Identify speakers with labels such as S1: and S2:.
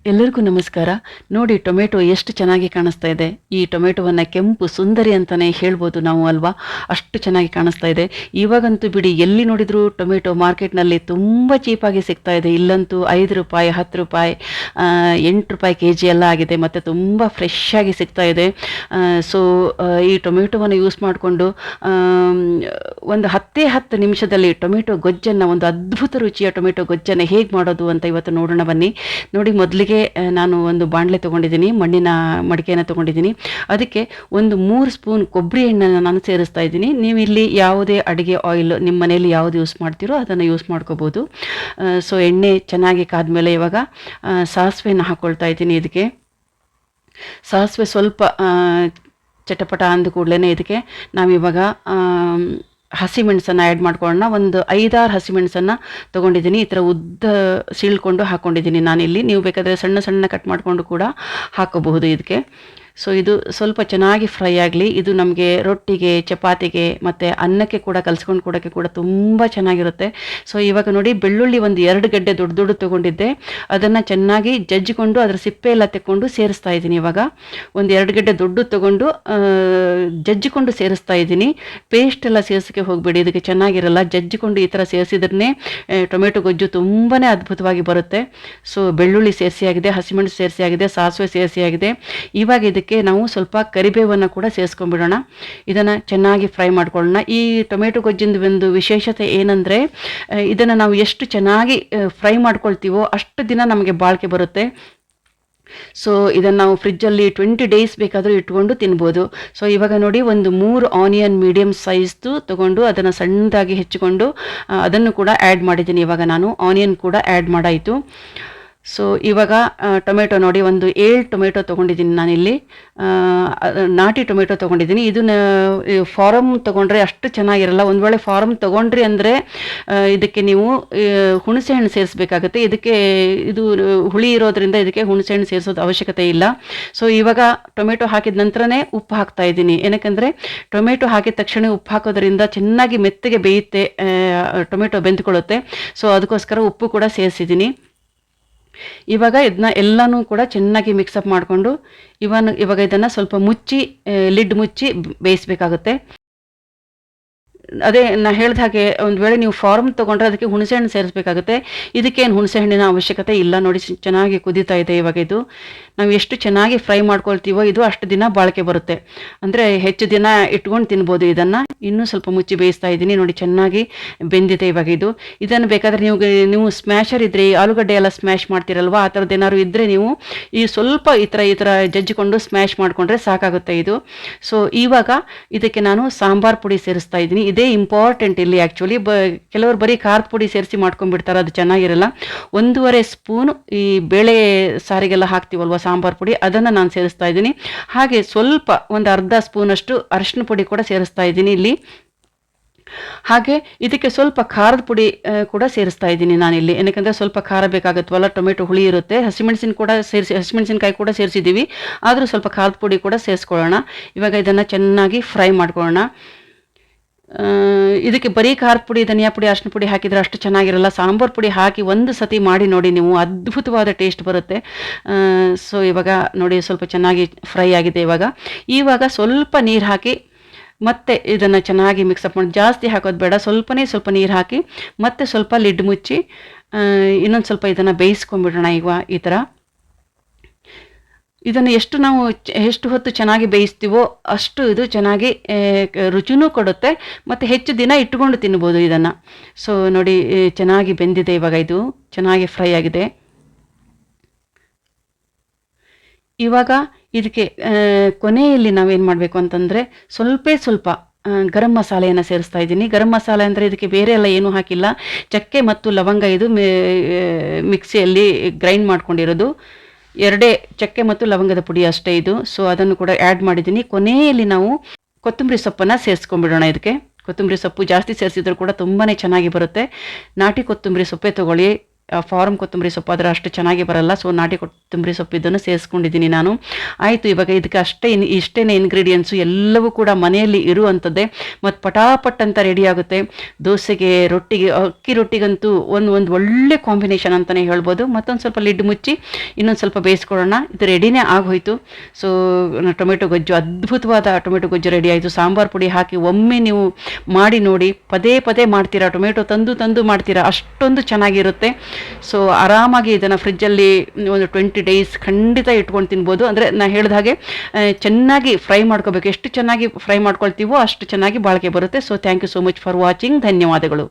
S1: ಎಲ್ಲರಿಗೂ ನಮಸ್ಕಾರ. ನೋಡಿ, ಟೊಮೆಟೊ ಎಷ್ಟು ಚೆನ್ನಾಗಿ ಕಾಣಿಸ್ತಾ ಇದೆ. ಈ ಟೊಮೆಟೊವನ್ನು ಕೆಂಪು ಸುಂದರಿ ಅಂತಲೇ ಹೇಳ್ಬೋದು ನಾವು ಅಲ್ವಾ, ಅಷ್ಟು ಚೆನ್ನಾಗಿ ಕಾಣಿಸ್ತಾ ಇದೆ. ಇವಾಗಂತೂ ಬಿಡಿ, ಎಲ್ಲಿ ನೋಡಿದರೂ ಟೊಮೆಟೊ ಮಾರ್ಕೆಟ್ನಲ್ಲಿ ತುಂಬ ಚೀಪಾಗಿ ಸಿಗ್ತಾ ಇದೆ. ಇಲ್ಲಂತೂ 5 ರೂಪಾಯಿ, 10 ರೂಪಾಯಿ, 8 ರೂಪಾಯಿ ಕೆಜಿ ಎಲ್ಲ ಆಗಿದೆ, ಮತ್ತು ತುಂಬ ಫ್ರೆಶ್ ಆಗಿ ಸಿಗ್ತಾ ಇದೆ. ಸೊ ಈ ಟೊಮೆಟೊವನ್ನು ಯೂಸ್ ಮಾಡಿಕೊಂಡು ಒಂದು 10 ನಿಮಿಷದಲ್ಲಿ ಟೊಮೆಟೊ ಗೊಜ್ಜನ್ನು, ಒಂದು ಅದ್ಭುತ ರುಚಿಯ ಟೊಮೆಟೊ ಗೊಜ್ಜನ್ನು ಹೇಗೆ ಮಾಡೋದು ಅಂತ ಇವತ್ತು ನೋಡೋಣ ಬನ್ನಿ. ನೋಡಿ, ಮೊದಲಿಗೆ ನಾನು ಒಂದು ಬಾಣಲೆ ತೊಗೊಂಡಿದ್ದೀನಿ, ಮಣ್ಣಿನ ಮಡಿಕೆಯನ್ನು ತೊಗೊಂಡಿದ್ದೀನಿ. ಅದಕ್ಕೆ ಒಂದು 3 ಸ್ಪೂನ್ ಕೊಬ್ಬರಿ ಎಣ್ಣೆಯನ್ನು ನಾನು ಸೇರಿಸ್ತಾ ಇದ್ದೀನಿ. ನೀವು ಇಲ್ಲಿ ಯಾವುದೇ ಅಡುಗೆ ಆಯಿಲ್ ನಿಮ್ಮ ಮನೆಯಲ್ಲಿ ಯಾವುದು ಯೂಸ್ ಮಾಡ್ತೀರೋ ಅದನ್ನು ಯೂಸ್ ಮಾಡ್ಕೋಬೋದು. ಸೊ ಎಣ್ಣೆ ಚೆನ್ನಾಗಿ ಕಾದ್ಮೇಲೆ ಇವಾಗ ಸಾಸಿವೆಯನ್ನು ಹಾಕ್ಕೊಳ್ತಾ ಇದ್ದೀನಿ. ಇದಕ್ಕೆ ಸಾಸಿವೆ ಸ್ವಲ್ಪ ಚಟಪಟ ಅಂದ ಕೂಡಲೇ ಇದಕ್ಕೆ ನಾವಿವಾಗ ಹಸಿಮೆಣಸನ್ನು ಆ್ಯಡ್ ಮಾಡ್ಕೊಳ್ಳೋಣ. ಒಂದು 5-6 ಹಸಿಮೆಣಸನ್ನು ತೊಗೊಂಡಿದ್ದೀನಿ. ಈ ಥರ ಉದ್ದ ಸೀಳ್ಕೊಂಡು ಹಾಕ್ಕೊಂಡಿದ್ದೀನಿ ನಾನಿಲ್ಲಿ. ನೀವು ಬೇಕಾದರೆ ಸಣ್ಣ ಸಣ್ಣ ಕಟ್ ಮಾಡಿಕೊಂಡು ಕೂಡ ಹಾಕೋಬಹುದು ಇದಕ್ಕೆ. ಸೊ ಇದು ಸ್ವಲ್ಪ ಚೆನ್ನಾಗಿ ಫ್ರೈ ಆಗಲಿ. ಇದು ನಮಗೆ ರೊಟ್ಟಿಗೆ, ಚಪಾತಿಗೆ ಮತ್ತು ಅನ್ನಕ್ಕೆ ಕೂಡ ಕಲಿಸ್ಕೊಂಡು ಕೊಡೋಕ್ಕೆ ಕೂಡ ತುಂಬ ಚೆನ್ನಾಗಿರುತ್ತೆ. ಸೊ ಇವಾಗ ನೋಡಿ, ಬೆಳ್ಳುಳ್ಳಿ ಒಂದು 2 ಗಡ್ಡೆ ದೊಡ್ಡ ದೊಡ್ಡ ತೊಗೊಂಡಿದ್ದೆ. ಅದನ್ನು ಚೆನ್ನಾಗಿ ಜಜ್ಜಿಕೊಂಡು ಅದರ ಸಿಪ್ಪೆ ಎಲ್ಲ ತೆಕ್ಕೊಂಡು ಸೇರಿಸ್ತಾ ಇದ್ದೀನಿ. ಇವಾಗ ಒಂದು 2 ಗಡ್ಡೆ ದೊಡ್ಡ ತೊಗೊಂಡು ಜಜ್ಜಿಕೊಂಡು ಸೇರಿಸ್ತಾ ಇದ್ದೀನಿ. ಪೇಸ್ಟ್ ಎಲ್ಲ ಸೇರಿಸೋಕ್ಕೆ ಹೋಗಬೇಡಿ, ಇದಕ್ಕೆ ಚೆನ್ನಾಗಿರಲ್ಲ. ಜಜ್ಜಿಕೊಂಡು ಈ ಥರ ಸೇರಿಸಿದ್ರೆ ಟೊಮೆಟೊ ಗೊಜ್ಜು ತುಂಬಾ ಅದ್ಭುತವಾಗಿ ಬರುತ್ತೆ. ಸೊ ಬೆಳ್ಳುಳ್ಳಿ ಸೇರಿಸಿ ಆಗಿದೆ, ಹಸಿಮೆಣಸು ಸೇರಿಸಿ ಆಗಿದೆ, ಸಾಸಿವೆ ಸೇರಿಸಿ ಆಗಿದೆ. ಇವಾಗ ಇದಕ್ಕೆ ನಾವು ಸ್ವಲ್ಪ ಕರಿಬೇವನ್ನು ಕೂಡ ಸೇರಿಸ್ಕೊಂಡ್ಬಿಡೋಣ. ಇದನ್ನು ಚೆನ್ನಾಗಿ ಫ್ರೈ ಮಾಡ್ಕೊಳ್ಳೋಣ. ಈ ಟೊಮೆಟೊ ಗೊಜ್ಜಿಂದು ಒಂದು ವಿಶೇಷತೆ ಏನಂದರೆ, ಇದನ್ನು ನಾವು ಎಷ್ಟು ಚೆನ್ನಾಗಿ ಫ್ರೈ ಮಾಡ್ಕೊಳ್ತೀವೋ ಅಷ್ಟು ದಿನ ನಮಗೆ ಬಾಳಿಕೆ ಬರುತ್ತೆ. ಸೊ ಇದನ್ನು ನಾವು ಫ್ರಿಜ್ಜಲ್ಲಿ 20 ಡೇಸ್ ಬೇಕಾದರೂ ಇಟ್ಕೊಂಡು ತಿನ್ಬೋದು. ಸೊ ಇವಾಗ ನೋಡಿ, ಒಂದು 3 ಆನಿಯನ್ ಮೀಡಿಯಮ್ ಸೈಜ್ದು ತೊಗೊಂಡು ಅದನ್ನು ಸಣ್ಣದಾಗಿ ಹೆಚ್ಚಿಕೊಂಡು ಅದನ್ನು ಕೂಡ ಆ್ಯಡ್ ಮಾಡಿದ್ದೀನಿ. ಇವಾಗ ನಾನು ಆನಿಯನ್ ಕೂಡ ಆ್ಯಡ್ ಮಾಡಾಯಿತು. ಸೊ ಇವಾಗ ಟೊಮೆಟೊ ನೋಡಿ, ಒಂದು 7 ಟೊಮೆಟೊ ತೊಗೊಂಡಿದ್ದೀನಿ ನಾನಿಲ್ಲಿ. ನಾಟಿ ಟೊಮೆಟೊ ತೊಗೊಂಡಿದ್ದೀನಿ. ಇದನ್ನು ಫಾರಮ್ ತೊಗೊಂಡ್ರೆ ಅಷ್ಟು ಚೆನ್ನಾಗಿರಲ್ಲ. ಒಂದು ವೇಳೆ ಫಾರಮ್ ತೊಗೊಂಡ್ರಿ ಅಂದರೆ ಇದಕ್ಕೆ ನೀವು ಹುಣಸೆಹಣ್ಣು ಸೇರಿಸಬೇಕಾಗುತ್ತೆ. ಇದಕ್ಕೆ ಇದು ಹುಳಿ ಇರೋದ್ರಿಂದ ಇದಕ್ಕೆ ಹುಣಸೆಹಣ್ಣು ಸೇರಿಸೋದು ಅವಶ್ಯಕತೆ ಇಲ್ಲ. ಸೊ ಇವಾಗ ಟೊಮೆಟೊ ಹಾಕಿದ ನಂತರನೇ ಉಪ್ಪು ಹಾಕ್ತಾ ಇದ್ದೀನಿ. ಏನಕ್ಕೆಂದರೆ ಟೊಮೆಟೊ ಹಾಕಿದ ತಕ್ಷಣ ಉಪ್ಪು ಹಾಕೋದ್ರಿಂದ ಚೆನ್ನಾಗಿ ಮೆತ್ತಗೆ ಬೇಯುತ್ತೆ, ಟೊಮೆಟೊ ಬೆಂದ್ಕೊಳ್ಳುತ್ತೆ. ಸೊ ಅದಕ್ಕೋಸ್ಕರ ಉಪ್ಪು ಕೂಡ ಸೇರಿಸಿದ್ದೀನಿ. ಇವಾಗ ಇದನ್ನ ಎಲ್ಲನೂ ಕೂಡ ಚೆನ್ನಾಗಿ ಮಿಕ್ಸಪ್ ಮಾಡಿಕೊಂಡು ಇವಾಗ ಇದನ್ನು ಸ್ವಲ್ಪ ಮುಚ್ಚಿ, ಲಿಡ್ ಮುಚ್ಚಿ ಬೇಯಿಸಬೇಕಾಗುತ್ತೆ. ಅದೇ ನಾ ಹೇಳಿದ ಹಾಗೆ, ಒಂದು ವೇಳೆ ನೀವು ಫಾರ್ಮ್ ತೊಗೊಂಡ್ರೆ ಅದಕ್ಕೆ ಹುಣಸೆಹಣ್ಣು ಸೇರಿಸಬೇಕಾಗುತ್ತೆ. ಇದಕ್ಕೇನು ಹುಣಸೆಹಣ್ಣಿನ ಅವಶ್ಯಕತೆ ಇಲ್ಲ. ನೋಡಿ, ಚೆನ್ನಾಗಿ ಕುದೀತಾ ಇದೆ. ಇವಾಗ ಇದು ನಾವು ಎಷ್ಟು ಚೆನ್ನಾಗಿ ಫ್ರೈ ಮಾಡ್ಕೊಳ್ತೀವೋ ಇದು ಅಷ್ಟು ದಿನ ಬಾಳಿಕೆ ಬರುತ್ತೆ. ಅಂದರೆ ಹೆಚ್ಚು ದಿನ ಇಟ್ಕೊಂಡು ತಿನ್ಬೋದು. ಇದನ್ನು ಇನ್ನೂ ಸ್ವಲ್ಪ ಮುಚ್ಚಿ ಬೇಯಿಸ್ತಾ ಇದ್ದೀನಿ. ನೋಡಿ, ಚೆನ್ನಾಗಿ ಬೆಂದಿದೆ ಇವಾಗ ಇದು. ಇದನ್ನು ಬೇಕಾದರೆ ನೀವು ಸ್ಮ್ಯಾಶರ್ ಇದ್ದರೆ, ಆಲೂಗಡ್ಡೆ ಎಲ್ಲ ಸ್ಮ್ಯಾಶ್ ಮಾಡ್ತೀರಲ್ವ, ಆ ಥರದ್ದು ಏನಾದ್ರು ಇದ್ದರೆ ನೀವು ಈ ಸ್ವಲ್ಪ ಈ ಥರ ಜಜ್ಜಿಕೊಂಡು ಸ್ಮ್ಯಾಶ್ ಮಾಡಿಕೊಂಡ್ರೆ ಸಾಕಾಗುತ್ತೆ ಇದು. ಸೊ ಇವಾಗ ಇದಕ್ಕೆ ನಾನು ಸಾಂಬಾರ್ ಪುಡಿ ಸೇರಿಸ್ತಾ ಇದ್ದೀನಿ. ಇದೇ ಇಂಪಾರ್ಟೆಂಟ್ ಇಲ್ಲಿ. ಆ್ಯಕ್ಚುಲಿ ಕೆಲವರು ಬರೀ ಖಾರದ ಪುಡಿ ಸೇರಿಸಿ ಮಾಡ್ಕೊಂಡ್ಬಿಡ್ತಾರೆ, ಅದು ಚೆನ್ನಾಗಿರಲ್ಲ. 1.5 ಸ್ಪೂನು ಈ ಬೇಳೆ ಸಾರಿಗೆಲ್ಲ ಹಾಕ್ತೀವಲ್ವ ಸಾಂಬಾರು ಪುಡಿ, ಅದನ್ನು ನಾನು ಸೇರಿಸ್ತಾ ಇದ್ದೀನಿ. ಹಾಗೆ ಸ್ವಲ್ಪ ಒಂದು ಅರ್ಧ ಸ್ಪೂನಷ್ಟು ಅರಿಶಿನ ಪುಡಿ ಕೂಡ ಸೇರಿಸ್ತಾ ಇದ್ದೀನಿ ಇಲ್ಲಿ. ಹಾಗೆ ಇದಕ್ಕೆ ಸ್ವಲ್ಪ ಖಾರದ ಪುಡಿ ಕೂಡ ಸೇರಿಸ್ತಾ ಇದ್ದೀನಿ ನಾನಿಲ್ಲಿ. ಏನಕ್ಕೆ ಸ್ವಲ್ಪ ಖಾರ ಬೇಕಾಗುತ್ತವಲ್ಲ, ಟೊಮೆಟೊ ಹುಳಿ ಇರುತ್ತೆ. ಹಸಿಮೆಣಸಿನಕಾಯಿ ಕೂಡ ಸೇರಿಸಿದ್ದೀವಿ, ಆದರೂ ಸ್ವಲ್ಪ ಖಾರದ ಪುಡಿ ಕೂಡ ಸೇರಿಸ್ಕೊಳ್ಳೋಣ. ಇವಾಗ ಇದನ್ನು ಚೆನ್ನಾಗಿ ಫ್ರೈ ಮಾಡ್ಕೊಳ್ಳೋಣ. ಇದಕ್ಕೆ ಬರೀ ಖಾರದ ಪುಡಿ, ಧನಿಯಾ ಪುಡಿ, ಅರಿಶಿನ ಪುಡಿ ಹಾಕಿದರೆ ಅಷ್ಟು ಚೆನ್ನಾಗಿರಲ್ಲ. ಸಾಂಬಾರು ಪುಡಿ ಹಾಕಿ ಒಂದು ಸತಿ ಮಾಡಿ ನೋಡಿ ನೀವು, ಅದ್ಭುತವಾದ ಟೇಸ್ಟ್ ಬರುತ್ತೆ. ಸೊ ಇವಾಗ ನೋಡಿ, ಸ್ವಲ್ಪ ಚೆನ್ನಾಗಿ ಫ್ರೈ ಆಗಿದೆ. ಇವಾಗ ಸ್ವಲ್ಪ ನೀರು ಹಾಕಿ ಮತ್ತೆ ಇದನ್ನು ಚೆನ್ನಾಗಿ ಮಿಕ್ಸಪ್ ಮಾಡಿ, ಜಾಸ್ತಿ ಹಾಕೋದು ಬೇಡ, ಸ್ವಲ್ಪ ನೀರು ಹಾಕಿ ಮತ್ತೆ ಸ್ವಲ್ಪ ಲಿಡ್ ಮುಚ್ಚಿ ಇನ್ನೊಂದು ಸ್ವಲ್ಪ ಇದನ್ನು ಬೇಯಿಸ್ಕೊಂಡ್ಬಿಡೋಣ. ಈಗ ಈ ಥರ ಇದನ್ನು ಎಷ್ಟು ಹೊತ್ತು ಚೆನ್ನಾಗಿ ಬೇಯಿಸ್ತೀವೋ ಅಷ್ಟು ಇದು ಚೆನ್ನಾಗಿ ರುಚಿನೂ ಕೊಡುತ್ತೆ, ಮತ್ತು ಹೆಚ್ಚು ದಿನ ಇಟ್ಟುಕೊಂಡು ತಿನ್ಬೋದು ಇದನ್ನು. ಸೊ ನೋಡಿ, ಚೆನ್ನಾಗಿ ಬೆಂದಿದೆ. ಇವಾಗ ಇದು ಚೆನ್ನಾಗಿ ಫ್ರೈ ಆಗಿದೆ. ಇವಾಗ ಇದಕ್ಕೆ ಕೊನೆಯಲ್ಲಿ ನಾವೇನು ಮಾಡಬೇಕು ಅಂತಂದರೆ, ಸ್ವಲ್ಪ ಗರಂ ಮಸಾಲೆಯನ್ನು ಸೇರಿಸ್ತಾ ಇದ್ದೀನಿ. ಗರಂ ಮಸಾಲೆ ಅಂದರೆ ಇದಕ್ಕೆ ಬೇರೆ ಎಲ್ಲ ಏನೂ ಹಾಕಿಲ್ಲ. ಚಕ್ಕೆ ಮತ್ತು ಲವಂಗ ಇದು ಮಿಕ್ಸಿಯಲ್ಲಿ ಗ್ರೈಂಡ್ ಮಾಡ್ಕೊಂಡಿರೋದು. 2 ಚಕ್ಕೆ ಮತ್ತು ಲವಂಗದ ಪುಡಿ ಅಷ್ಟೇ ಇದು. ಸೊ ಅದನ್ನು ಕೂಡ ಆ್ಯಡ್ ಮಾಡಿದ್ದೀನಿ. ಕೊನೆಯಲ್ಲಿ ನಾವು ಕೊತ್ತಂಬರಿ ಸೊಪ್ಪನ್ನು ಸೇರಿಸ್ಕೊಂಡ್ಬಿಡೋಣ. ಇದಕ್ಕೆ ಕೊತ್ತಂಬರಿ ಸೊಪ್ಪು ಜಾಸ್ತಿ ಸೇರಿಸಿದ್ರು ಕೂಡ ತುಂಬಾ ಚೆನ್ನಾಗಿ ಬರುತ್ತೆ. ನಾಟಿ ಕೊತ್ತಂಬರಿ ಸೊಪ್ಪೆ ತೊಗೊಳ್ಳಿ, ಫಾರಮ್ ಕೊತ್ತಂಬರಿ ಸೊಪ್ಪು ಆದರೆ ಅಷ್ಟು ಚೆನ್ನಾಗಿ ಬರಲ್ಲ. ಸೊ ನಾಟಿ ಕೊತ್ತಂಬರಿ ಸೊಪ್ಪು ಇದನ್ನು ಸೇರಿಸ್ಕೊಂಡಿದ್ದೀನಿ ನಾನು. ಆಯಿತು, ಇವಾಗ ಇದಕ್ಕೆ ಇಷ್ಟೇ ಇಂಗ್ರೀಡಿಯೆಂಟ್ಸು ಎಲ್ಲವೂ ಕೂಡ ಮನೆಯಲ್ಲಿ ಇರುವಂಥದ್ದೇ ಮತ್ತು ಪಟಾಪಟ್ ಅಂತ ರೆಡಿ ಆಗುತ್ತೆ. ದೋಸೆಗೆ, ರೊಟ್ಟಿಗೆ, ಅಕ್ಕಿ ರೊಟ್ಟಿಗಂತೂ ಒಂದು ಒಳ್ಳೆ ಕಾಂಬಿನೇಷನ್ ಅಂತಲೇ ಹೇಳ್ಬೋದು. ಮತ್ತೊಂದು ಸ್ವಲ್ಪ ಲಿಡ್ ಮುಚ್ಚಿ ಇನ್ನೊಂದು ಸ್ವಲ್ಪ ಬೇಯಿಸ್ಕೊಳ್ಳೋಣ. ಇದು ರೆಡಿನೇ ಆಗೋಯ್ತು. ಸೊ ಟೊಮೆಟೊ ಗೊಜ್ಜು, ಅದ್ಭುತವಾದ ಟೊಮೆಟೊ ಗೊಜ್ಜು ರೆಡಿ ಆಯಿತು. ಸಾಂಬಾರು ಪುಡಿ ಹಾಕಿ ಒಮ್ಮೆ ನೀವು ಮಾಡಿ ನೋಡಿ, ಪದೇ ಪದೇ ಮಾಡ್ತೀರಾ, ಟೊಮೆಟೊ ತಂದು ಮಾಡ್ತೀರಾ, ಅಷ್ಟೊಂದು ಚೆನ್ನಾಗಿರುತ್ತೆ. ಸೊ ಆರಾಮಾಗಿ ಇದನ್ನು ಫ್ರಿಜ್ಜಲ್ಲಿ ಒಂದು 20 days ಖಂಡಿತ ಇಟ್ಕೊಂಡು ತಿನ್ಬೋದು. ಅಂದರೆ ನಾನು ಹೇಳಿದ ಹಾಗೆ ಚೆನ್ನಾಗಿ ಫ್ರೈ ಮಾಡ್ಕೋಬೇಕು. ಎಷ್ಟು ಚೆನ್ನಾಗಿ ಫ್ರೈ ಮಾಡ್ಕೊಳ್ತೀವೋ ಅಷ್ಟು ಚೆನ್ನಾಗಿ ಬಾಳಿಕೆ ಬರುತ್ತೆ. So thank you so much for watching. ಧನ್ಯವಾದಗಳು.